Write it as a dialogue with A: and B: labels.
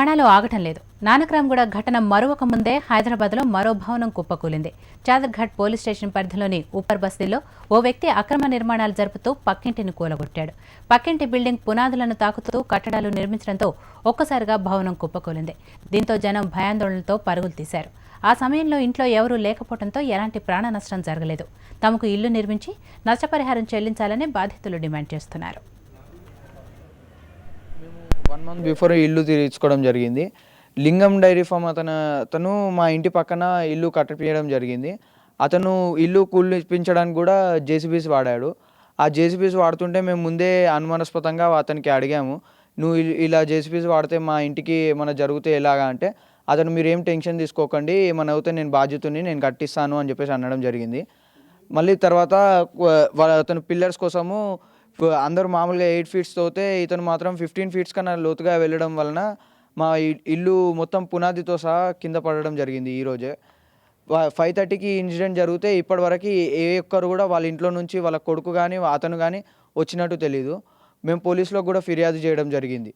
A: ప్రాణాలు ఆగటం లేదు. నానక్రామ్గూడ ఘటన మరొక ముందే హైదరాబాద్లో మరో భవనం కుప్పకూలింది. చాదర్ఘాట్ పోలీస్ స్టేషన్ పరిధిలోని ఊపర్ బస్తీలో ఓ వ్యక్తి అక్రమ నిర్మాణాలు జరుపుతూ పక్కింటిని కూలగొట్టాడు. పక్కింటి బిల్డింగ్ పునాదులను తాకుతూ కట్టడాలు నిర్మించడంతో ఒక్కసారిగా భవనం కుప్పకూలింది. దీంతో జనం భయాందోళనలతో పరుగులు తీశారు. ఆ సమయంలో ఇంట్లో ఎవరూ లేకపోవడంతో ఎలాంటి ప్రాణ నష్టం జరగలేదు. తమకు ఇల్లు నిర్మించి నష్టపరిహారం చెల్లించాలని బాధితులు డిమాండ్ చేస్తున్నారు.
B: 1 మంత్ బిఫోర్ ఇల్లు తీర్చుకోవడం జరిగింది. లింగం డైరీ ఫామ్ అతను మా ఇంటి పక్కన ఇల్లు కట్టిపియడం జరిగింది. అతను ఇల్లు కూల్పించడానికి కూడా జేసీబీస్ వాడాడు. ఆ జేసీబీస్ వాడుతుంటే మేము ముందే అనుమానాస్పదంగా అతనికి అడిగాము, నువ్వు ఇలా జేసీబీస్ వాడితే మా ఇంటికి ఏమైనా జరిగితే ఎలాగా అంటే, అతను మీరేం టెన్షన్ తీసుకోకండి, ఏమైనా అవుతే నేను బాధ్యతని నేను కట్టిస్తాను అని చెప్పేసి అనడం జరిగింది. మళ్ళీ తర్వాత అతను పిల్లర్స్ కోసము అందరూ మామూలుగా 8 ఫీట్స్ తోతే ఇతను మాత్రం 15 ఫీట్స్ కన్నా లోతుగా వెళ్ళడం వలన మా ఇల్లు మొత్తం పునాదితో సహా కింద పడడం జరిగింది ఈరోజే. 5:30కి ఇన్సిడెంట్ జరిగితే ఇప్పటివరకు ఏ ఒక్కరు కూడా వాళ్ళ ఇంట్లో నుంచి వాళ్ళ కొడుకు కానీ అతను కానీ వచ్చినట్టు తెలీదు. మేము పోలీసులకు కూడా ఫిర్యాదు చేయడం జరిగింది.